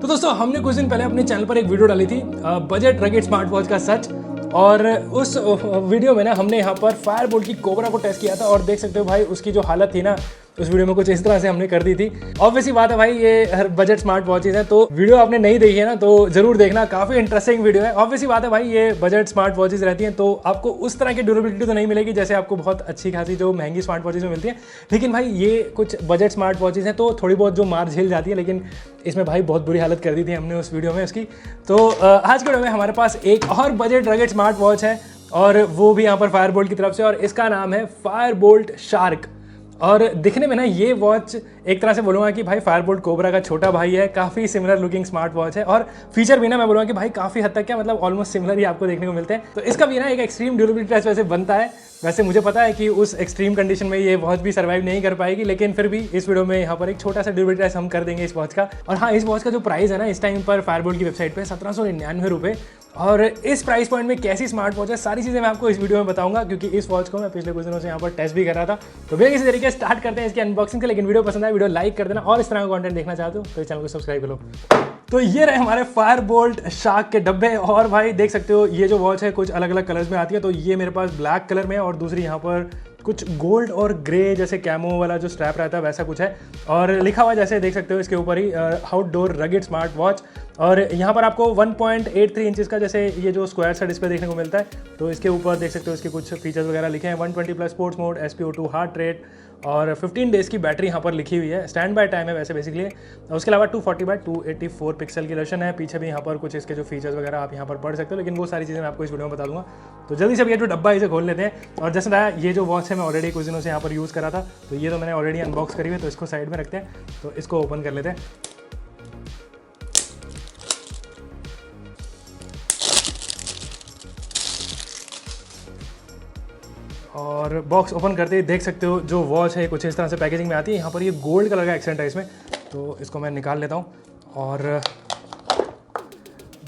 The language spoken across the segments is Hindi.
तो दोस्तों हमने कुछ दिन पहले अपने चैनल पर एक वीडियो डाली थी बजट रगेट स्मार्ट वॉच का सच। और उस वीडियो में ना हमने यहाँ पर फायरबोल्ट की कोबरा को टेस्ट किया था और देख सकते हो भाई उसकी जो हालत थी ना उस वीडियो में कुछ इस तरह से हमने कर दी थी। ऑब्वियसली बात है भाई ये हर बजट स्मार्ट वॉचेज है, तो वीडियो आपने नहीं देखी है ना तो जरूर देखना, काफी इंटरेस्टिंग वीडियो है। ऑब्वियसली बात है भाई ये बजट स्मार्ट वॉचेज रहती हैं तो आपको उस तरह की ड्यूरेबिलिटी तो नहीं मिलेगी जैसे आपको बहुत अच्छी खासी जो महंगी स्मार्ट वॉचेज में मिलती है, लेकिन भाई ये कुछ बजट स्मार्ट वॉचेज हैं तो थोड़ी बहुत जो मार झेल जाती है, लेकिन इसमें भाई बहुत बुरी हालत कर दी थी हमने उस वीडियो में उसकी। तो आज के वीडियो में हमारे पास एक और बजट रगेट स्मार्ट वॉच है और वो भी यहाँ पर फायरबोल्ट की तरफ से, और इसका नाम है फायरबोल्ट शार्क। और दिखने में ना ये वॉच एक तरह से बोलूँगा कि भाई फायरबोल्ट कोबरा का छोटा भाई है, काफ़ी सिमिलर लुकिंग स्मार्ट वॉच है और फीचर भी ना मैं बोलूँगा कि भाई काफ़ी हद तक क्या मतलब ऑलमोस्ट सिमिलर ही आपको देखने को मिलते हैं। तो इसका भी ना एक एक्सट्रीम ड्यूरेबिलिटी टेस्ट वैसे बनता है। वैसे मुझे पता है कि उस एक्सट्रीम कंडीशन में ये वॉच भी सर्वाइव नहीं कर पाएगी, लेकिन फिर भी इस वीडियो में यहाँ पर एक छोटा सा ड्यूरेबिलिटी टेस्ट हम कर देंगे इस वॉच का। और हाँ, इस वॉच का जो प्राइस है ना इस टाइम पर फायरबोल्ट की वेबसाइट पे 1799 रुपये, और इस प्राइस पॉइंट में कैसी स्मार्ट वॉच है सारी चीज़ें मैं आपको इस वीडियो में बताऊंगा, क्योंकि इस वॉच को मैं पिछले कुछ दिनों से यहाँ पर टेस्ट भी कर रहा था। तो भैया किसी तरीके से स्टार्ट करते हैं इसकी अनबॉक्सिंग से। लेकिन वीडियो पसंद आए वीडियो लाइक कर देना, और इस तरह का कंटेंट देखना चाहते हो तो इस चैनल को सब्सक्राइब कर लो। तो ये रहे हमारे फायरबोल्ट शार्क के डब्बे, और भाई देख सकते हो ये जो वॉच है कुछ अलग अलग कलर्स में आती है। तो ये मेरे पास ब्लैक कलर में है और दूसरी यहाँ पर कुछ गोल्ड और ग्रे जैसे कैमो वाला जो स्ट्रैप रहता है वैसा कुछ है, और लिखा हुआ जैसे देख सकते हो इसके ऊपर ही आउटडोर रगेट स्मार्ट वॉच। और यहाँ पर आपको 1.83 इंचेस का जैसे ये जो स्क्वायर सा डिस्प्ले देखने को मिलता है। तो इसके ऊपर देख सकते हो इसके कुछ फीचर्स वगैरह लिखे हैं, 120+ sports mode, SpO2 heart rate, और 15 डेज़ की बैटरी यहाँ पर लिखी हुई है। स्टैंड बाय टाइम है वैसे बेसिकली। उसके अलावा 240x284 पिक्सल की रेजोल्यूशन है। पीछे भी यहाँ पर कुछ इसके जो फीचर्स वगैरह आप यहाँ पर पढ़ सकते हो, लेकिन वो सारी चीज़ें मैं आपको इस वीडियो में बता दूंगा। तो जल्दी से अब ये जो डब्बा इसे खोल लेते हैं। और जैसे बताया ये जो वॉच है मैं ऑलरेडी कुछ दिनों से यहाँ पर यूज़ करा था, तो ये तो मैंने ऑलरेडी अनबॉक्स करी हुई है, तो इसको साइड में रखते हैं। तो इसको ओपन कर लेते हैं। और बॉक्स ओपन करते ही देख सकते हो जो वॉच है कुछ इस तरह से पैकेजिंग में आती है। यहाँ पर ये गोल्ड कलर का एक्सेंट है इसमें, तो इसको मैं निकाल लेता हूँ। और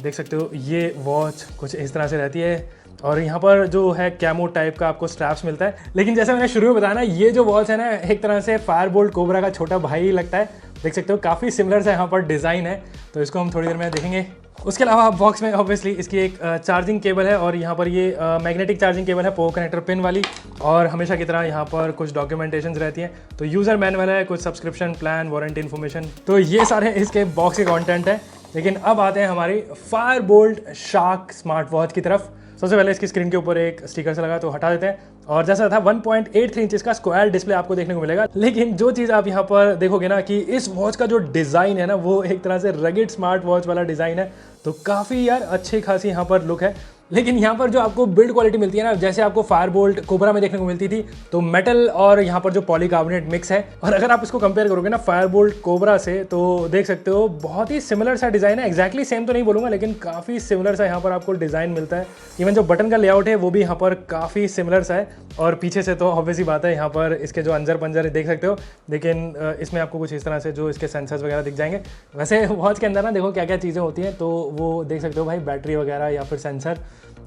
देख सकते हो ये वॉच कुछ इस तरह से रहती है, और यहाँ पर जो है कैमो टाइप का आपको स्ट्रैप्स मिलता है। लेकिन जैसे मैंने शुरू में बताया ना ये जो वॉच है ना एक तरह से फायरबोल्ट कोबरा का छोटा भाई लगता है। देख सकते हो काफ़ी सिमिलर सा यहाँ पर डिज़ाइन है, तो इसको हम थोड़ी देर में देखेंगे। उसके अलावा बॉक्स में ऑब्वियसली इसकी एक चार्जिंग केबल है, और यहाँ पर ये मैग्नेटिक चार्जिंग केबल है पो कनेक्टर पिन वाली, और हमेशा की तरह यहाँ पर कुछ डॉक्यूमेंटेशन रहती हैं। तो यूज़र मैनुअल है, कुछ सब्सक्रिप्शन प्लान, वारंटी इन्फॉर्मेशन, तो ये सारे इसके बॉक्स के कंटेंट है। लेकिन अब आते हैं हमारी फायरबोल्ट शार्क स्मार्ट वॉच की तरफ। सबसे पहले इसकी स्क्रीन के ऊपर एक स्टिकर से लगा तो हटा देते हैं, और जैसा था 1.83 इंचेस का स्क्वायर डिस्प्ले आपको देखने को मिलेगा। लेकिन जो चीज़ आप यहाँ पर देखोगे ना कि इस वॉच का जो डिज़ाइन है ना वो एक तरह से रगेट स्मार्ट वॉच वाला डिज़ाइन है, तो काफ़ी यार अच्छी खासी यहाँ पर लुक है। लेकिन यहाँ पर जो आपको बिल्ड क्वालिटी मिलती है ना जैसे आपको फायरबोल्ट कोबरा में देखने को मिलती थी, तो मेटल और यहाँ पर जो पॉलीकार्बोनेट मिक्स है। और अगर आप इसको कंपेयर करोगे ना फायरबोल्ट कोबरा से तो देख सकते हो बहुत ही सिमिलर सा डिज़ाइन है। एक्जैक्टली सेम तो नहीं बोलूँगा, लेकिन काफ़ी सिमिलर सा यहाँ पर आपको डिज़ाइन मिलता है। इवन जो बटन का लेआउट है वो भी यहाँ पर काफ़ी सिमिलर सा है, और पीछे से तो ऑब्वियसली बात है यहाँ पर इसके जो अंजर पंजर देख सकते हो, लेकिन इसमें आपको कुछ इस तरह से जो इसके सेंसर्स वगैरह दिख जाएंगे। वैसे वॉच के अंदर ना देखो क्या क्या चीज़ें होती हैं, तो वो देख सकते हो भाई बैटरी वगैरह या फिर सेंसर।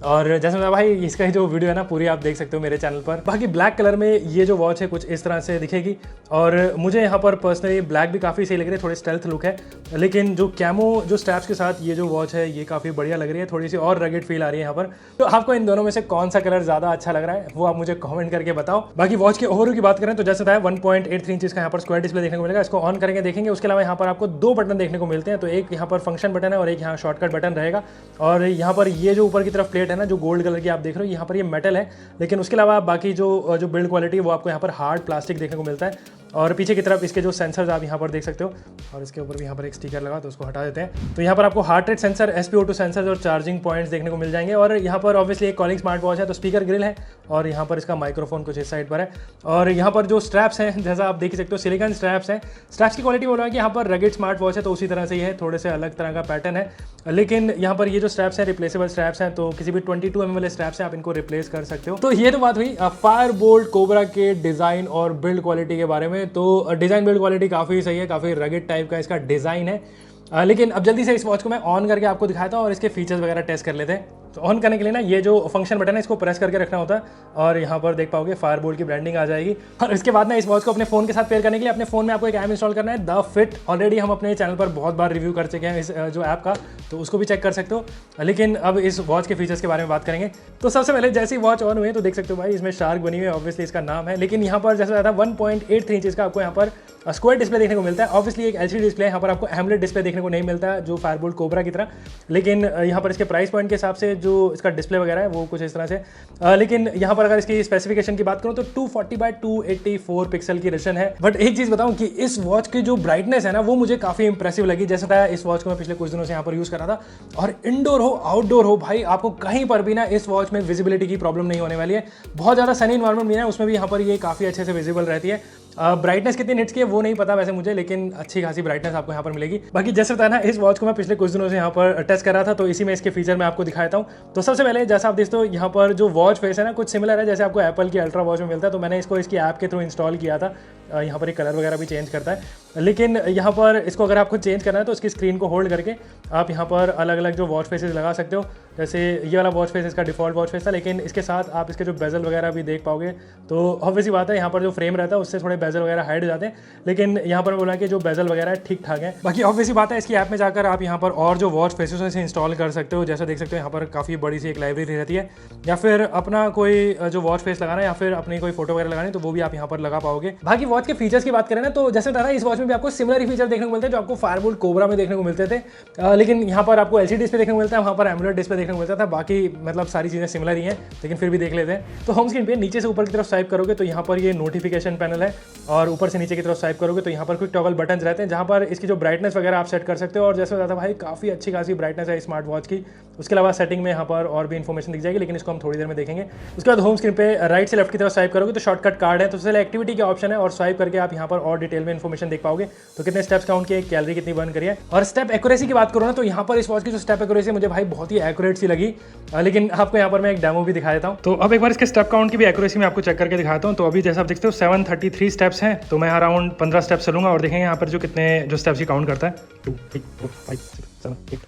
और जैसे मैं भाई इसका जो वीडियो है ना पूरी आप देख सकते हो मेरे चैनल पर। बाकी ब्लैक कलर में ये जो वॉच है कुछ इस तरह से दिखेगी, और मुझे यहाँ पर पर्सनली ब्लैक भी काफ़ी सही लग रही है, थोड़ी स्टेल्थ लुक है। लेकिन जो कैमो जो स्ट्रैप्स के साथ ये जो वॉच है ये काफ़ी बढ़िया लग रही है, थोड़ी सी और रगेट फील आ रही है यहाँ पर। तो आपको इन दोनों में से कौन सा कलर ज़्यादा अच्छा लग रहा है वो आप मुझे कॉमेंट करके बताओ। बाकी वॉच के ओवरव्यू की बात करें तो जैसे था 1.83 इंचेस का यहाँ पर स्क्वायर डिस्प्ले देखने को मिलेगा, इसको ऑन करेंगे देखेंगे। उसके अलावा यहाँ पर आपको दो बटन देखने को मिलते हैं, तो एक यहाँ पर फंक्शन बटन है और एक यहाँ शॉर्टकट बटन रहेगा। और यहाँ पर ये जो ऊपर की तरफ प्लेट है ना जो गोल्ड कलर की आप देख रहे हो यहाँ पर ये मेटल है, लेकिन उसके अलावा बाकी जो बिल्ड क्वालिटी है वो आपको यहाँ पर हार्ड प्लास्टिक देखने को मिलता है। और पीछे की तरफ इसके जो सेंसर्स आप यहाँ पर देख सकते हो, और इसके ऊपर भी यहाँ पर एक स्टिकर लगा तो उसको हटा देते हैं। तो यहाँ पर आपको heart rate sensor, SpO2 sensors और चार्जिंग पॉइंट्स देखने को मिल जाएंगे। और यहाँ पर ऑब्वियसली एक कॉलिंग स्मार्ट वॉच है, तो स्पीकर ग्रिल है, और यहाँ पर इसका माइक्रोफोन कुछ इस साइड पर है। और यहाँ पर जो स्ट्रैप्स हैं जैसा आप देख सकते हो सिलिकॉन स्ट्रैप्स हैं। स्ट्रैप्स की क्वालिटी बोला है कि यहाँ पर रगेट स्मार्ट वॉच है तो उसी तरह से ही है, थोड़े से अलग तरह का पैटर्न है। लेकिन यहाँ पर ये जो स्ट्रैप्स हैं रिप्लेसेबल स्ट्रैप्स हैं, तो किसी भी 22 mm वाले स्ट्रैप्स हैं आप इनको रिप्लेस कर सकते हो। तो ये तो बात हुई फायरबोल्ट कोबरा के डिज़ाइन और बिल्ड क्वालिटी के बारे में। तो डिज़ाइन बिल्ड क्वालिटी काफ़ी सही है, काफ़ी रगेट टाइप का इसका डिज़ाइन है। लेकिन अब जल्दी से इस वॉच को मैं ऑन करके आपको दिखाता हूँ और इसके फीचर्स वगैरह टेस्ट कर लेते हैं। तो ऑन करने के लिए ना ये जो फंक्शन बटन है इसको प्रेस करके रखना होता है और यहाँ पर देख पाओगे फायरबोल्ट की ब्रांडिंग आ जाएगी। और इसके बाद ना इस वॉच को अपने फोन के साथ पेयर करने के लिए अपने फोन में आपको एक ऐप इंस्टॉल करना है, द फिट। ऑलरेडी हम अपने चैनल पर बहुत बार रिव्यू कर चुके हैं इस जो ऐप का, तो उसको भी चेक कर सकते हो। लेकिन अब इस वॉच के फीचर्स के बारे में बात करेंगे। तो सबसे पहले जैसे ही वॉच ऑन हुई तो देख सकते हो भाई इसमें शार्क बनी हुई है, ऑब्वियसली इसका नाम है। लेकिन यहाँ पर जैसे था 1.83 इंचेस का आपको यहाँ पर स्क्वायर डिस्प्ले देखने को मिलता है। ऑब्वियसली एक एलसीडी डिस्प्ले, यहाँ पर आपको एमोलेड डिस्प्ले देखने को नहीं मिलता है जो फायरबोल्ट कोबरा की तरह। लेकिन यहाँ पर इसके प्राइस पॉइंट के हिसाब से जो इसका डिस्प्ले वगैरह है वो कुछ इस तरह से। लेकिन यहाँ पर अगर इसकी स्पेसिफिकेशन की बात करूँ तो 240x284 पिक्सल की रेजोल्यूशन है। बट एक चीज़ बताऊँ कि इस वॉच की जो ब्राइटनेस है ना वो मुझे काफ़ी इंप्रेसिव लगी। जैसे था इस वॉच को मैं पिछले कुछ दिनों से यहाँ पर यूज़ कर रहा था, और इंडोर हो आउटडोर हो भाई आपको कहीं पर भी ना इस वॉच में विजिबिलिटी की प्रॉब्लम नहीं होने वाली है। बहुत ज़्यादा सनी इन्वायरमेंट भी है उसमें भी यहाँ पर ये काफ़ी अच्छे से विजिबल रहती है। ब्राइटनेस कितनी निट्स की है वो नहीं पता वैसे मुझे, लेकिन अच्छी खासी ब्राइटनेस आपको यहाँ पर मिलेगी। बाकी जैसे बताया ना इस वॉच को मैं पिछले कुछ दिनों से यहाँ पर टेस्ट कर रहा था, तो इसी में इसके फीचर मैं आपको दिखाता हूँ। तो सबसे पहले जैसा आप देखते हो यहाँ पर जो वॉच फेस है ना कुछ सिमिलर है जैसे आपको एप्पल की अल्ट्रा वॉच में मिलता है। तो मैंने इसको इसकी ऐप के थ्रू इंस्टॉल किया था। यहाँ पर एक कलर वगैरह भी चेंज करता है, लेकिन यहाँ पर इसको अगर आपको चेंज करना है तो इसकी स्क्रीन को होल्ड करके आप यहाँ पर अलग अलग जो वॉच फेसेस लगा सकते हो। जैसे ये वाला वॉच फेस इसका डिफॉल्ट वॉच फेस था, लेकिन इसके साथ आप इसके जो बेजल वगैरह भी देख पाओगे। तो ऑब्वियसली बात है यहाँ पर जो फ्रेम रहता है उससे थोड़े बेजल वगैरह हाइड हो जाते हैं, लेकिन यहाँ पर बोला कि जो बेजल वगैरह है ठीक ठाक है। बाकी ऑब्वियसली बात है इसकी ऐप में जाकर आप यहाँ पर और जो वॉच फेसेस है इंस्टॉल कर सकते हो। जैसा देख सकते हो यहाँ पर काफ़ी बड़ी सी एक लाइब्रेरी रहती है, या फिर अपना कोई जो वॉच फेस लगाना है या फिर अपनी कोई फोटो वगैरह लगानी है तो वो भी आप यहाँ पर लगा पाओगे। बाकी वॉच के फीचर्स की बात करें ना तो जैसे था इस वॉच में भी आपको सिमिलर फीचर देखने को मिलते हैं जो आपको फायरबोल्ट कोबरा में देखने को मिलते थे। लेकिन यहाँ पर आपको एलसीडी डिस्प्ले देखने को मिलता है, वहाँ पर एमोलेड डिस्प्ले देखने को मिलता था। बाकी मतलब सारी चीज़ें सिमिलर ही हैं, लेकिन फिर भी देख लेते हैं। तो होम स्क्रीन पे नीचे से ऊपर की तरफ स्वाइप करोगे तो यहाँ पर ये नोटिफिकेशन पैनल है, और ऊपर से नीचे की तरफ स्वाइप करोगे तो यहाँ पर कुछ टॉगल बटन रहते हैं जहाँ पर इसकी जो ब्राइटनेस वगैरह आप सेट कर सकते हो। और जैसे बताया भाई काफ़ी अच्छी खासी ब्राइटनेस है स्मार्ट वॉच की। उसके अलावा सेटिंग में यहाँ पर और भी इन्फॉर्मेशन दिख जाएगी, लेकिन इसको हम थोड़ी देर में देखेंगे। उसके बाद होम स्क्रीन पे राइट से लेफ्ट की तरफ स्वाइप करोगे तो शॉर्टकट कार्ड है, तो उससे एक्टिविटी का ऑप्शन है, और स्वाइप करके आप यहाँ पर और डिटेल में इन्फॉर्मेशन देख पाओगे। तो कितने स्टेप्स काउंट किए, कैलोरी कितनी बर्न करी है। और स्टेप एक्यूरेसी की बात करो ना तो यहाँ पर इस वॉच की जो स्टेप एक्यूरेसी मुझे भाई बहुत ही एक्यूरेट सी लगी। लेकिन आपको यहाँ पर मैं एक डेमो भी दिखा देता हूँ। तो अब एक बार इसके स्टेप काउंट की भी एक्यूरेसी मैं आपको चेक करके दिखाता हूँ। तो अभी जैसा आप देखते हो 733 स्टेप्स हैं, तो मैं अराउंड 15 स्टेप्स चलूंगा और देखेंगे यहाँ पर जो कितने जो स्टेप्स ही काउंट करता है। 2 3 4 5 6 7 8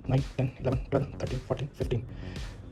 9 10 11 12 13 14 15।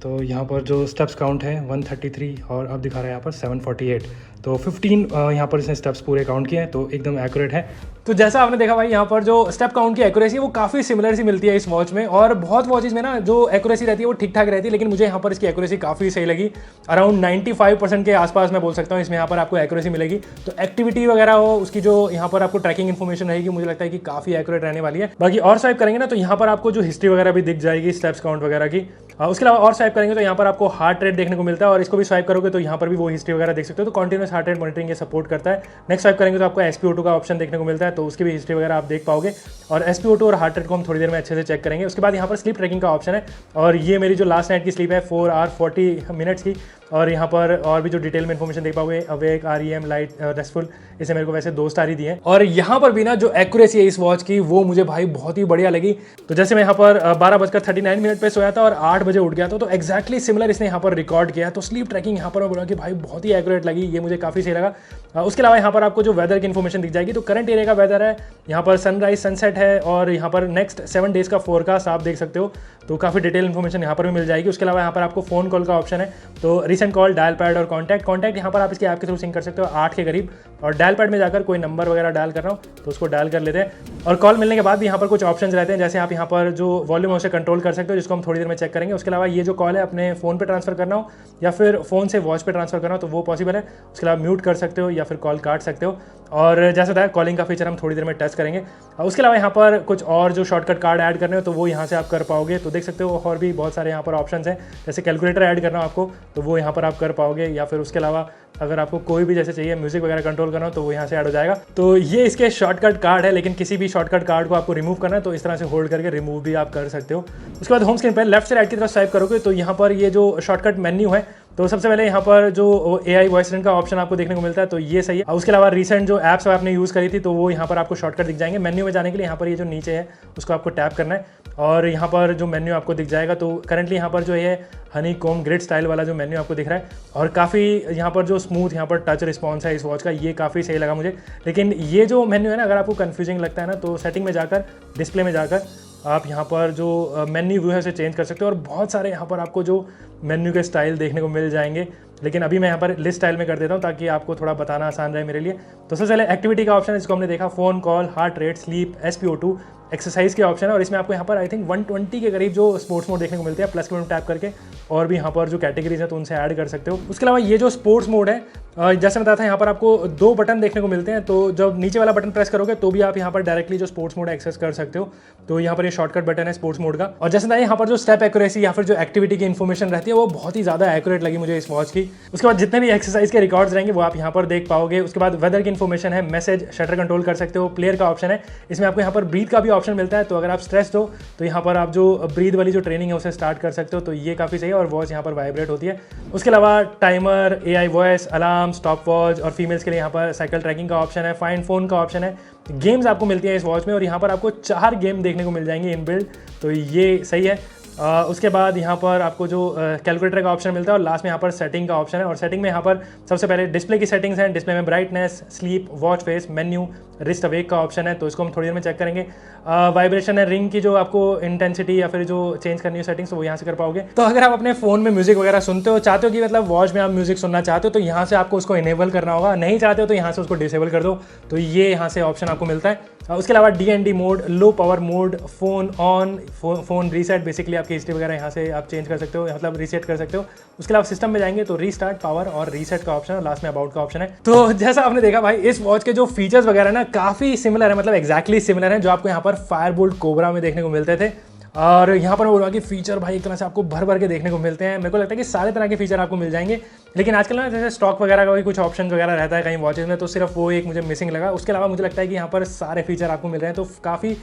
तो यहाँ पर जो स्टेप्स काउंट है 133 और अब दिखा रहा है यहाँ पर 748। तो 15 यहाँ पर इसने स्टेप्स पूरे काउंट किए हैं, तो एकदम एक्यूरेट है। तो जैसा आपने देखा भाई यहाँ पर जो स्टेप काउंट की एक्यूरेसी है वो काफ़ी सिमिलर सी मिलती है इस वॉच में। और बहुत वॉचेज में ना जो एक्यूरेसी रहती है वो ठीक ठाक रहती है, लेकिन मुझे यहाँ पर इसकी एक्यूरेसी काफ़ी सही लगी। अराउंड 95% के आसपास मैं बोल सकता हूँ इसमें यहाँ पर आपको एक्यूरेसी मिलेगी। तो एक्टिविटी वगैरह हो उसकी जो यहाँ पर आपको ट्रैकिंग इन्फॉर्मेशन रहेगी मुझे लगता है कि काफ़ी एक्यूरेट रहने वाली है। बाकी और स्वाइप करेंगे ना तो यहाँ पर आपको जो हिस्ट्री वगैरह भी दिख जाएगी स्टेप्स काउंट वगैरह की। उसके अलावा और स्वाइप करेंगे तो यहाँ पर आपको हार्ट रेट देखने को मिलता है, और इसको भी स्वाइप करोगे तो यहाँ पर भी वो हिस्ट्री वगैरह देख सकते हो। तो कॉन्टिन्यूस हार्ट रेट मॉनिटरिंग ये सपोर्ट करता है। नेक्स्ट स्वाइप करेंगे तो आपको SpO2 का ऑप्शन देखने को मिलता है, तो उसकी भी हिस्ट्री वगैरह आप देख पाओगे। और SpO2 और हार्ट रेट को हम थोड़ी देर में अच्छे से चेक करेंगे। उसके बाद यहाँ पर स्लीप ट्रैकिंग का ऑप्शन है, और ये मेरी जो लास्ट नाइट की स्लीप है 4 आवर 40 मिनट्स की। और यहाँ पर और भी जो डिटेल में इन्फॉर्मेशन देख पाओगे, अवेक, REM, लाइट, रेस्टफुल, इसे मेरे को वैसे 2 स्टार ही दिए हैं। और यहाँ पर भी ना जो एक्यूरेसी है इस वॉच की वो मुझे भाई बहुत ही बढ़िया लगी। तो जैसे मैं यहाँ पर 12:39 पे सोया था और 8 बजे उठ गया था, तो एक्जैक्टली सिमिलर इसने यहाँ पर रिकॉर्ड किया। तो स्लीप ट्रैकिंग यहाँ पर मैं बोला कि भाई बहुत ही एक्यूरेट लगी, ये मुझे काफ़ी सही लगा। उसके अलावा यहाँ पर आपको जो वेदर की इन्फॉर्मेशन दिख जाएगी, तो करंट एरिया का वेदर है, यहाँ पर सनराइज सनसेट है, और यहाँ पर नेक्स्ट 7 डेज का फोरकास्ट आप देख सकते हो। तो काफ़ी डिटेल इन्फॉर्मेशन यहाँ पर भी मिल जाएगी। उसके अलावा यहाँ पर आपको फ़ोन कॉल का ऑप्शन है, तो रिसेंट कॉल, डायल पैड और कॉन्टैक्ट यहाँ पर आप इसके ऐप के थ्रू सिंक कर सकते हो 8 के करीब। और डायल पैड में जाकर कोई नंबर वगैरह डायल कर रहा हूँ तो उसको डायल कर लेते हैं। और कॉल मिलने के बाद भी यहाँ पर कुछ ऑप्शंस रहते हैं, जैसे आप यहाँ पर जो वॉल्यूम है उसे कंट्रोल कर सकते हो, जिसको हम थोड़ी देर में चेक करेंगे। उसके अलावा ये जो कॉल है अपने फ़ोन पे ट्रांसफर करना हो या फिर फ़ोन से वॉच पे ट्रांसफर करना हो तो वो पॉसिबल है। उसके अलावा म्यूट कर सकते हो या फिर कॉल काट सकते हो। और जैसा था कॉलिंग का फीचर हम थोड़ी देर में टेस्ट करेंगे। उसके अलावा यहाँ पर कुछ और जो शॉर्टकट कार्ड ऐड करने हो तो वो यहाँ से आप कर पाओगे। तो देख सकते हो और भी बहुत सारे यहाँ पर ऑप्शंस हैं, जैसे कैलकुलेटर ऐड करना हो आपको तो वो यहाँ पर आप कर पाओगे, या फिर उसके अलावा अगर आपको कोई भी जैसे चाहिए म्यूजिक वगैरह कंट्रोल करना हो तो वो यहाँ से ऐड हो जाएगा। तो ये इसके शॉर्टकट कार्ड है, लेकिन किसी भी शॉर्टकट कार्ड को आपको रिमूव करना है तो इस तरह से होल्ड करके रिमूव भी आप कर सकते हो। उसके बाद होम स्क्रीन पर लेफ्ट से राइट की तरफ स्वाइप करोगे तो यहाँ पर ये जो शॉर्टकट मेन्यू है, तो सबसे पहले यहाँ पर जो AI वॉइस असिस्टेंट का ऑप्शन आपको देखने को मिलता है, तो ये सही है। उसके अलावा रिसेंट जो ऐप्स आपने यूज़ करी थी तो वो यहाँ पर आपको शॉर्टकट दिख जाएंगे। मेन्यू में जाने के लिए यहाँ पर ये जो नीचे है उसको आपको टैप करना है, और यहाँ पर जो मेन्यू आपको दिख जाएगा। तो करंटली यहाँ पर जो है हनी कॉम ग्रिड स्टाइल वाला जो मेन्यू आपको दिख रहा है, और काफ़ी यहाँ पर जो स्मूथ यहाँ पर टच रिस्पॉन्स है इस वॉच का, ये काफ़ी सही लगा मुझे। लेकिन ये जो मेन्यू है ना, अगर आपको कन्फ्यूजिंग लगता है ना तो सेटिंग में जाकर, डिस्प्ले में जाकर आप यहाँ पर जो मेन्यू व्यू है उसे चेंज कर सकते हो और बहुत सारे यहाँ पर आपको जो मेन्यू के स्टाइल देखने को मिल जाएंगे। लेकिन अभी मैं यहाँ पर लिस्ट स्टाइल में कर देता हूँ ताकि आपको थोड़ा बताना आसान रहे मेरे लिए। तो सबसे पहले एक्टिविटी का ऑप्शन है जिसको हमने देखा, phone call, heart rate, sleep, SpO2, exercise के ऑप्शन है और इसमें आपको यहाँ पर आई थिंक 120 के करीब जो स्पोर्ट्स मोड देखने को मिलते हैं, प्लस के में टैप करके और भी यहाँ पर जो कैटेगरीज है तो उनसे ऐड कर सकते हो। उसके अलावा ये जो स्पोर्ट्स मोड है, जैसे बताया था, यहाँ पर आपको 2 बटन देखने को मिलते हैं। तो जब नीचे वाला बटन प्रेस करोगे तो भी आप यहाँ पर डायरेक्टली जो स्पोर्ट्स मोड एक्सेस कर सकते हो। तो यहाँ पर ये शॉर्टकट बटन है स्पोर्ट्स मोड का। और जैसे बताया यहाँ पर जो स्टेप एक्यूरेसी या फिर जो एक्टिविटी की इन्फॉर्मेशन रहती है वो बहुत ही ज़्यादा एक्यूरेट लगी मुझे इस वॉच की। उसके बाद जितने भी एक्सरसाइज के रिकॉर्ड्स रहेंगे वो आप यहाँ पर देख पाओगे। उसके बाद वेदर की इन्फॉर्मेशन है, मैसेज, शटर कंट्रोल कर सकते हो, प्लेयर का ऑप्शन है, इसमें आपको यहाँ पर ब्रीथ का भी ऑप्शन मिलता है। तो अगर आप स्ट्रेस्ड हो तो यहाँ पर आप जो ब्रीथ वाली जो ट्रेनिंग है उसे स्टार्ट कर सकते हो। तो ये काफ़ी सही है और वॉच यहाँ पर वाइब्रेट होती है। उसके अलावा timer, AI voice, alarm, stop watch और फीमेल्स के लिए यहाँ पर साइकिल ट्रैकिंग का ऑप्शन है, फाइंड फोन का ऑप्शन है। गेम्स आपको मिलती है इस वॉच में और यहाँ पर आपको 4 गेम देखने को मिल जाएंगे इनबिल्ड। तो ये सही है। उसके बाद यहाँ पर आपको जो कैलकुलेटर का ऑप्शन मिलता है और लास्ट में यहाँ पर सेटिंग का ऑप्शन है। और सेटिंग में यहाँ पर सबसे पहले डिस्प्ले की सेटिंग्स हैं। डिस्प्ले में brightness, sleep, watch face, menu, wrist awake का ऑप्शन है। तो इसको हम थोड़ी देर में चेक करेंगे। वाइब्रेशन है, रिंग की जो आपको इंटेंसिटी या फिर जो चेंज करनी है सेटिंग्स, तो वो यहाँ से कर पाओगे। तो अगर आप अपने फ़ोन में म्यूजिक वगैरह सुनते हो, चाहते हो कि मतलब वॉच में आप म्यूजिक सुनना चाहते हो, तो यहाँ से आपको उसको इनेबल करना होगा। नहीं चाहते हो तो यहाँ से उसको डिसेबल कर दो। तो ये यहाँ से ऑप्शन आपको मिलता है। उसके अलावा DND mode, low power mode, phone on, phone reset, basically आपकी हिस्ट्री वगैरह यहाँ से आप चेंज कर सकते हो, मतलब रीसेट कर सकते हो। उसके अलावा सिस्टम में जाएंगे तो रीस्टार्ट, पावर और रीसेट का ऑप्शन है। लास्ट में अबाउट का ऑप्शन है। तो जैसा आपने देखा भाई, इस वॉच के जो फीचर्स वगैरह ना काफ़ी सिमिलर है, मतलब एक्जैक्टली सिमिलर है जो आपको यहाँ पर फायरबोल्ट कोबरा में देखने को मिलते थे। और यहाँ पर मैं बोलूँगा कि फीचर भाई एक तरह से आपको भर भर के देखने को मिलते हैं। मेरे को लगता है कि सारे तरह के फीचर आपको मिल जाएंगे। लेकिन आजकल ना जैसे स्टॉक वगैरह का भी कुछ ऑप्शन वगैरह रहता है कहीं वॉचेस में, तो सिर्फ वो एक मुझे मिसिंग लगा। उसके अलावा मुझे लगता है कि यहाँ पर सारे फीचर आपको मिल रहे हैं। तो काफ़ी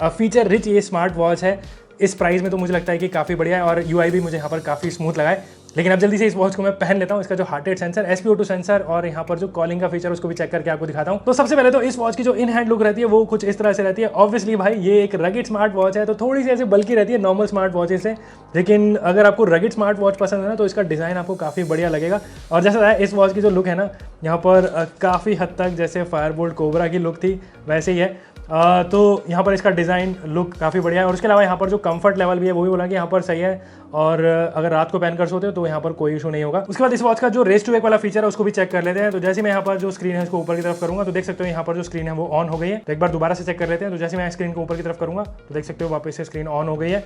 फीचर रिच ये स्मार्ट वॉच है इस प्राइस में। तो मुझे लगता है कि काफ़ी बढ़िया है और UI भी मुझे यहाँ पर काफ़ी स्मूथ लगा है। लेकिन अब जल्दी से इस वॉच को मैं पहन लेता हूँ। इसका जो heart rate sensor, SpO2 sensor और यहाँ पर जो कॉलिंग का फीचर उसको भी चेक करके आपको दिखाता हूँ। तो सबसे पहले तो इस वॉच की जो इन हैंड लुक रहती है वो कुछ इस तरह से रहती है। ऑब्वियसली भाई ये एक रगिड स्मार्ट वॉच है तो थोड़ी सी ऐसे बल्कि रहती है नॉर्मल स्मार्ट वॉचेस से। लेकिन अगर आपको रगिड स्मार्ट वॉच पसंद है ना तो इसका डिज़ाइन आपको काफ़ी बढ़िया लगेगा। और जैसा इस वॉच की जो लुक है ना, यहाँ पर काफ़ी हद तक जैसे फायरबोल्ट कोबरा की लुक थी वैसे ही है। तो यहाँ पर इसका डिज़ाइन लुक काफ़ी बढ़िया है। और उसके अलावा यहाँ पर जो कंफर्ट लेवल भी है वो भी बोला कि यहाँ पर सही है। और अगर रात को पहनकर सोते हो तो यहाँ पर कोई इशू नहीं होगा। उसके बाद इस वॉच का जो रेस टू वेक वाला फीचर है उसको भी चेक कर लेते हैं। तो जैसे मैं यहाँ पर जो स्क्रीन है उसको ऊपर की तरफ करूँगा तो देख सकते हो यहाँ पर जो स्क्रीन है वो ऑन हो गई है। तो एक बार दोबारा से चेक कर लेते हैं। तो जैसे मैं स्क्रीन को ऊपर की तरफ करूँगा तो देख सकते हो वापस से स्क्रीन ऑन हो गई है।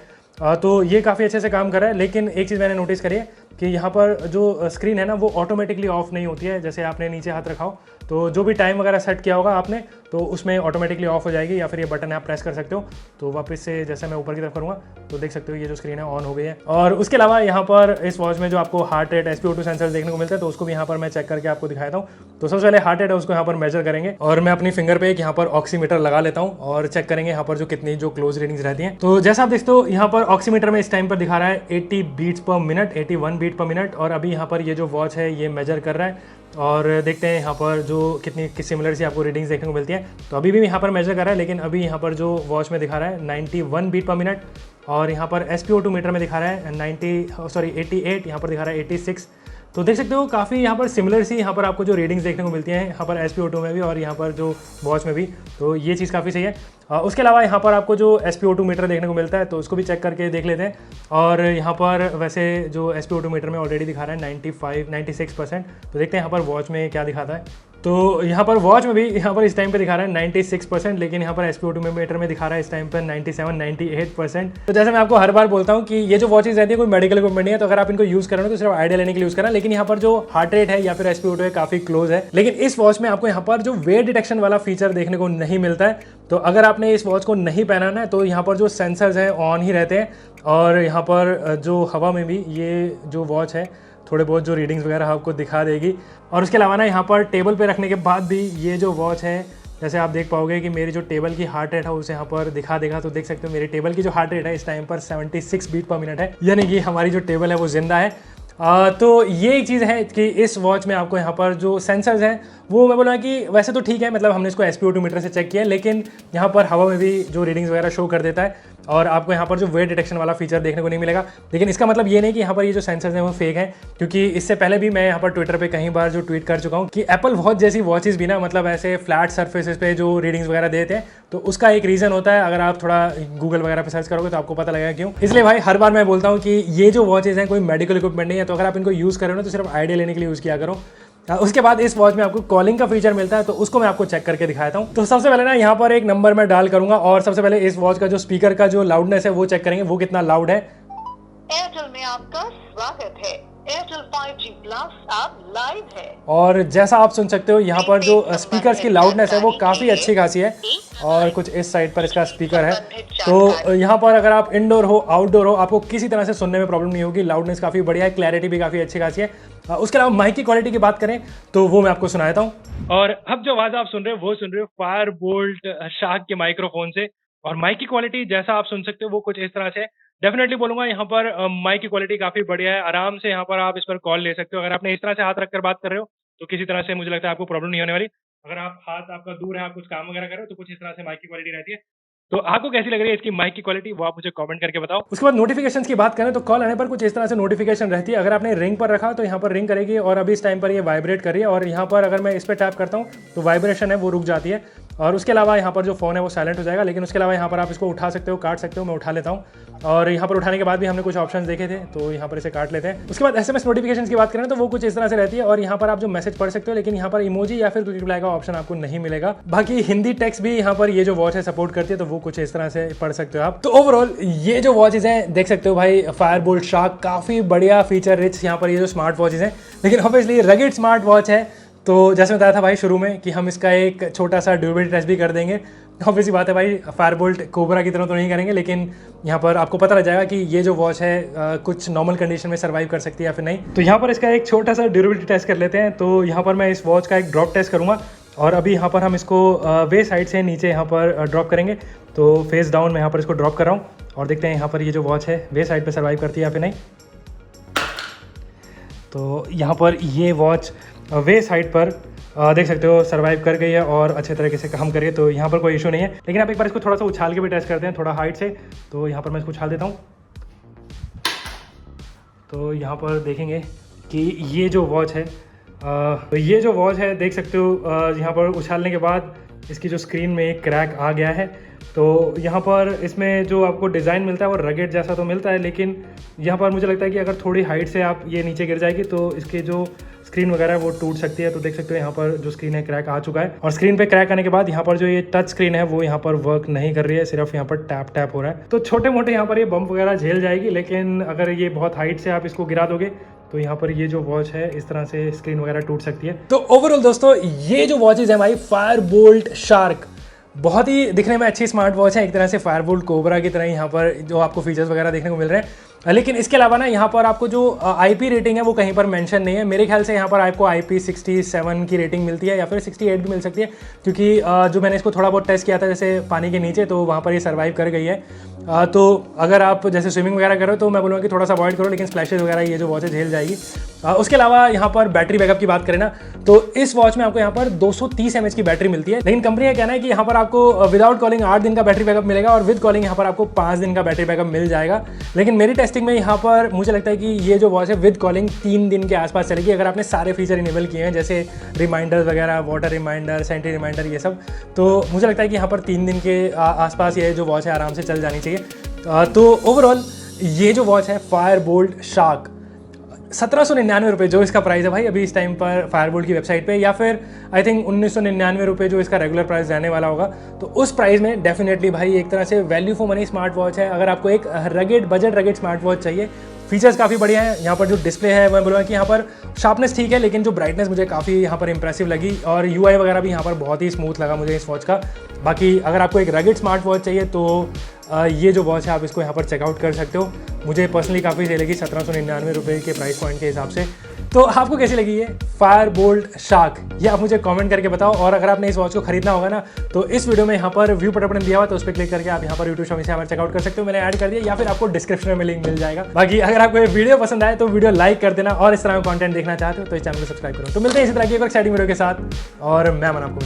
तो ये काफ़ी अच्छे से काम कर रहा है। लेकिन एक चीज़ मैंने नोटिस करी है कि यहाँ पर जो स्क्रीन है ना वो ऑटोमेटिकली ऑफ नहीं होती है। जैसे आपने नीचे हाथ रखा हो तो जो भी टाइम वगैरह सेट किया होगा आपने तो उसमें ऑटोमेटिकली ऑफ हो जाएगी, या फिर ये बटन आप प्रेस कर सकते हो। तो वापस से जैसे मैं ऊपर की तरफ करूँगा तो देख सकते हो ये जो स्क्रीन है ऑन हो गई है। और उसके अलावा यहाँ पर इस वॉच में जो आपको हार्ट रेट, SpO2 सेंसर देखने को मिलता है तो उसको भी यहाँ पर मैं चेक करके आपको दिखाता हूँ। तो सबसे पहले हार्ट रेट है उसको यहाँ पर मेजर करेंगे और मैं अपनी फिंगर पे एक यहाँ पर ऑक्सीमीटर लगा लेता हूँ और चेक करेंगे यहाँ पर जो कितनी जो क्लोज रीडिंग्स रहती हैं। तो जैसा आप देखते हो यहाँ पर ऑक्सीमीटर में इस टाइम पर दिखा रहा है 80 बीट्स पर मिनट, 81 बीट पर मिनट। और अभी यहाँ पर ये जो वॉच है ये मेजर कर रहा है और देखते हैं यहाँ पर जो कितनी सिमिलर सी आपको रीडिंग्स देखने को मिलती है। तो अभी भी यहाँ पर मेजर कर रहा है, लेकिन अभी यहाँ पर जो वॉच में दिखा रहा है 91 बीट पर मिनट और यहाँ पर SpO2 मीटर में दिखा रहा है 88, यहाँ पर दिखा रहा है 86। तो देख सकते हो काफ़ी यहाँ पर सिमिलर सी यहाँ पर आपको जो रीडिंग्स देखने को मिलती हैं यहाँ पर SpO2 में भी और यहाँ पर जो वॉच में भी। तो ये चीज़ काफ़ी सही है। उसके अलावा यहाँ पर आपको जो SpO2 मीटर देखने को मिलता है तो उसको भी चेक करके देख लेते हैं। और यहाँ पर वैसे जो SpO2 मीटर में ऑलरेडी दिखा रहा है 96%। तो देखते हैं यहाँ पर वॉच में क्या दिखाता है। तो यहाँ पर वॉच में भी यहाँ पर इस टाइम पे दिखा रहा है 96%, लेकिन यहाँ पर SpO2 मीटर में दिखा रहा है इस टाइम पर 98%। तो जैसे मैं आपको हर बार बोलता हूँ कि ये जो वॉचेज रहती है कोई मेडिकल इक्विपमेंट नहीं है, तो अगर आप इनको यूज़ करो तो सिर्फ आइडिया लेने के लिए यूज़ करना। लेकिन यहाँ पर जो हार्ट रेट है या फिर SpO2 है काफ़ी क्लोज है। लेकिन इस वॉच में आपको यहाँ पर जो वेट डिटेक्शन वाला फीचर देखने को नहीं मिलता है। तो अगर आपने इस वॉच को नहीं पहनाना है तो यहाँ पर जो सेंसर्स हैं ऑन ही रहते हैं और यहाँ पर जो हवा में भी ये जो वॉच है थोड़े बहुत जो रीडिंग्स वगैरह आपको दिखा देगी। और उसके अलावा ना यहाँ पर टेबल पे रखने के बाद भी ये जो वॉच है जैसे आप देख पाओगे कि मेरी जो टेबल की हार्ट रेट है उसे यहाँ पर दिखा देगा। तो देख सकते हो मेरी टेबल की जो हार्ट रेट है इस टाइम पर 76 बीट पर मिनट है, यानी कि हमारी जो टेबल है वो जिंदा है। तो ये एक चीज़ है कि इस वॉच में आपको यहाँ पर जो सेंसर्स हैं वो मैं बोला कि वैसे तो ठीक है, मतलब हमने इसको SpO2 मीटर से चेक किया है, लेकिन यहाँ पर हवा में भी जो रीडिंग्स वगैरह शो कर देता है और आपको यहाँ पर जो वेट डिटेक्शन वाला फीचर देखने को नहीं मिलेगा। लेकिन इसका मतलब ये नहीं कि यहाँ पर ये जो सेंसर्स हैं वो फेक हैं, क्योंकि इससे पहले भी मैं यहाँ पर ट्विटर पे कई बार जो ट्वीट कर चुका हूँ कि एप्पल वॉच जैसी वॉचेस भी ना मतलब ऐसे फ्लैट सर्फेसेस पे जो रीडिंग्स वगैरह देते हैं, तो उसका एक रीज़न होता है। अगर आप थोड़ा गूगल वगैरह पे सर्च करोगे तो आपको पता लगेगा क्यों। इसलिए भाई हर बार मैं बोलता हूँ कि ये जो वॉचेस हैं कोई मेडिकल इक्विपमेंट नहीं है, तो अगर आप इनको यूज़ करो ना तो सिर्फ आइडिया लेने के लिए यूज़ किया करो। उसके बाद इस वॉच में आपको कॉलिंग का फीचर मिलता है, तो उसको मैं आपको चेक करके दिखाता हूँ। तो सबसे पहले ना यहाँ पर एक नंबर मैं डायल करूंगा और सबसे पहले इस वॉच का जो स्पीकर का जो लाउडनेस है वो चेक करेंगे, वो कितना लाउड है। एयरटेल में आपका स्वागत है, एयरटेल 5G प्लस आप लाइव है। और जैसा आप सुन सकते हो यहाँ पर जो स्पीकर्स की लाउडनेस है वो काफ़ी अच्छी खासी है, और कुछ इस साइड पर इसका स्पीकर है। तो यहाँ पर अगर आप इंडोर हो आउटडोर हो आपको किसी तरह से सुनने में प्रॉब्लम नहीं होगी। लाउडनेस काफ़ी बढ़िया है, क्लैरिटी भी काफ़ी अच्छी खासी है। उसके अलावा माइक की क्वालिटी की बात करें तो वो मैं आपको सुनाता हूँ। और अब जो आवाज़ आप सुन रहे हो वो सुन रहे हो फायरबोल्ट शार्क के माइक्रोफोन से, और माइक की क्वालिटी जैसा आप सुन सकते हो वो कुछ इस तरह से। डेफिनेटली बोलूंगा यहाँ पर माइक की क्वालिटी काफ़ी बढ़िया है, आराम से यहाँ पर आप इस पर कॉल ले सकते हो। अगर आपने इस तरह से हाथ रखकर बात कर रहे हो तो किसी तरह से मुझे लगता है आपको प्रॉब्लम नहीं होने वाली। अगर आप हाथ आपका दूर है, आप कुछ काम वगैरह कर रहे हो, तो कुछ इस तरह से माइक की क्वालिटी रहती है। तो आपको कैसी लग रही है इसकी माइक की क्वालिटी, वो आप मुझे कमेंट करके बताओ। उसके बाद नोटिफिकेशंस की बात करें तो कॉल आने पर कुछ इस तरह से नोटिफिकेशन रहती है। अगर आपने रिंग पर रखा तो यहाँ पर रिंग करेगी, और अभी इस टाइम पर ये वाइब्रेट कर रही है, और यहाँ पर अगर मैं इस पर टैप करता हूँ तो वाइब्रेशन है वो रुक जाती है। और उसके अलावा यहाँ पर जो फ़ोन है वो साइलेंट हो जाएगा। लेकिन उसके अलावा यहाँ पर आप इसको उठा सकते हो, काट सकते हो। मैं उठा लेता हूँ, और यहाँ पर उठाने के बाद भी हमने कुछ ऑप्शंस देखे थे, तो यहाँ पर इसे काट लेते हैं। उसके बाद SMS नोटिफिकेशंस की बात करें तो वो कुछ इस तरह से रहती है, और यहाँ पर आप जो मैसेज पढ़ सकते हो, लेकिन यहाँ पर इमोजी या फिर क्विक रिप्लाई का ऑप्शन आपको नहीं मिलेगा। बाकी हिंदी टेक्स्ट भी यहाँ पर ये जो वॉच है सपोर्ट करती है, तो वो कुछ इस तरह से पढ़ सकते हो आप। तो ओवरऑल ये जो वॉचेज हैं देख सकते हो भाई, फायरबोल्ट शार्क काफ़ी बढ़िया फीचर रिच यहाँ पर ये जो स्मार्ट वॉचेज हैं। लेकिन ऑब्वियसली रगेड स्मार्ट वॉच है, तो जैसे बताया था भाई शुरू में कि हम इसका एक छोटा सा ड्यूरेबिलिटी टेस्ट भी कर देंगे। ऑब्वियसली बात है भाई, फायरबोल्ट कोबरा की तरह तो नहीं करेंगे, लेकिन यहाँ पर आपको पता लग जाएगा कि ये जो वॉच है कुछ नॉर्मल कंडीशन में सर्वाइव कर सकती है या फिर नहीं। तो यहाँ पर इसका एक छोटा सा ड्यूरेबिलिटी टेस्ट कर लेते हैं। तो यहाँ पर मैं इस वॉच का एक ड्रॉप टेस्ट करूँगा, और अभी यहाँ पर हम इसको वे साइड से नीचे यहाँ पर ड्रॉप करेंगे। तो फेस डाउन में यहाँ पर इसको ड्रॉप कर रहा हूँ, और देखते हैं यहाँ पर ये जो वॉच है वे साइड पर सर्वाइव करती है या फिर नहीं। तो यहाँ पर ये वॉच वे साइड पर देख सकते हो सर्वाइव कर गई है और अच्छे तरीके से काम करिए, तो यहाँ पर कोई इशू नहीं है। लेकिन आप एक बार इसको थोड़ा सा उछाल के भी टेस्ट करते हैं, थोड़ा हाइट से। तो यहाँ पर मैं इसको उछाल देता हूँ, तो यहाँ पर देखेंगे कि ये जो वॉच है तो ये जो वॉच है देख सकते हो यहाँ पर उछालने के बाद इसकी जो स्क्रीन में एक क्रैक आ गया है। तो यहाँ पर इसमें जो आपको डिज़ाइन मिलता है वो रगेड जैसा तो मिलता है, लेकिन यहाँ पर मुझे लगता है कि अगर थोड़ी हाइट से आप ये नीचे गिर जाएगी तो इसके जो स्क्रीन वगैरह वो टूट सकती है। तो देख सकते हो यहाँ पर जो स्क्रीन है क्रैक आ चुका है, और स्क्रीन पे क्रैक आने के बाद यहाँ पर जो ये टच स्क्रीन है वो यहाँ पर वर्क नहीं कर रही है, सिर्फ यहाँ पर टैप टैप हो रहा है। तो छोटे मोटे यहाँ पर ये बम्प वगैरह झेल जाएगी, लेकिन अगर ये बहुत हाइट से आप इसको गिरा दोगे तो यहाँ पर ये जो वॉच है इस तरह से स्क्रीन वगैरह टूट सकती है। तो ओवरऑल दोस्तों ये जो वॉचेज है भाई फायरबोल्ट शार्क बहुत ही दिखने में अच्छी स्मार्ट वॉच है, एक तरह से फायरबोल्ट कोबरा की तरह यहाँ पर जो आपको फीचर्स वगैरह देखने को मिल रहे हैं। लेकिन इसके अलावा ना यहाँ पर आपको जो IP रेटिंग है वो कहीं पर मेंशन नहीं है। मेरे ख्याल से यहाँ पर आपको IP67 की रेटिंग मिलती है या फिर 68 भी मिल सकती है, क्योंकि जो मैंने इसको थोड़ा बहुत टेस्ट किया था जैसे पानी के नीचे, तो वहाँ पर ये सर्वाइव कर गई है। तो अगर आप जैसे स्विमिंग वगैरह करो तो मैं बोलूँगा कि थोड़ा सा अवॉइड करो, लेकिन स्प्लैशेज वगैरह ये जो वॉच है झेल जाएगी। उसके अलावा यहाँ पर बैटरी बैकअप की बात करें ना तो इस वॉच में आपको यहाँ पर 230 mAh की बैटरी मिलती है, लेकिन कंपनी का कहना है कि यहाँ पर आपको विदाउट कॉलिंग 8 दिन का बैटरी बैकअप मिलेगा और विद कॉलिंग यहाँ पर आपको 5 दिन का बैटरी बैकअप मिल जाएगा। लेकिन मेरी टेस्टिंग में यहाँ पर मुझे लगता है कि ये जो वॉच है विद कॉलिंग 3 दिन के आसपास चलेगी, अगर आपने सारे फीचर इनेबल किए हैं जैसे रिमाइंडर्स वगैरह, वाटर रिमाइंडर, सेंट्री रिमाइंडर, ये सब। तो मुझे लगता है कि यहाँ पर 3 दिन के आसपास ये जो वॉच है आराम से चल जानी चाहिए। तो ओवरऑल ये जो वॉच है फायरबोल्ट शार्क 1799 रुपये जो इसका प्राइस है भाई अभी इस टाइम पर फायरबोल्ट की वेबसाइट पे, या फिर आई थिंक 1999 रुपये जो इसका रेगुलर प्राइस रहने वाला होगा। तो उस प्राइस में डेफिनेटली भाई एक तरह से value for money smart watch है। अगर आपको एक rugged budget rugged smart watch चाहिए, फीचर्स काफ़ी बढ़िया हैं। यहाँ पर जो डिस्प्ले है मैं बोलूँगा कि यहाँ पर शार्पनेस ठीक है, लेकिन जो ब्राइटनेस मुझे काफ़ी यहाँ पर इंप्रेसिव लगी, और UI वगैरह भी यहाँ पर बहुत ही स्मूथ लगा मुझे इस वॉच का। बाकी अगर आपको एक रगेड स्मार्ट वॉच चाहिए तो ये जो वॉच है आप इसको यहाँ पर चेकआउट कर सकते हो। मुझे पर्सनली काफ़ी सही लगी 1799 रुपये के प्राइस पॉइंट के हिसाब से। तो आपको कैसी लगी ये फायर बोल्ट शार्क, ये आप मुझे कमेंट करके बताओ। और अगर आपने इस वॉच को खरीदना होगा ना तो इस वीडियो में यहाँ पर व्यू बटन दिया हुआ तो उस पर क्लिक करके आप यहाँ पर यूट्यूब शॉपिंग से चेकआउट कर सकते हो, मैंने ऐड कर दिया, या फिर आपको डिस्क्रिप्शन में लिंक मिल जाएगा। बाकी अगर आपको ये वीडियो पसंद आए तो वीडियो लाइक कर देना, और इस तरह का कंटेंट देखना चाहते हो तो इस चैनल को सब्सक्राइब करो। तो मिलते हैं इसी तरह की एक एक्साइटिंग वीडियो के साथ, और मैं मन आपको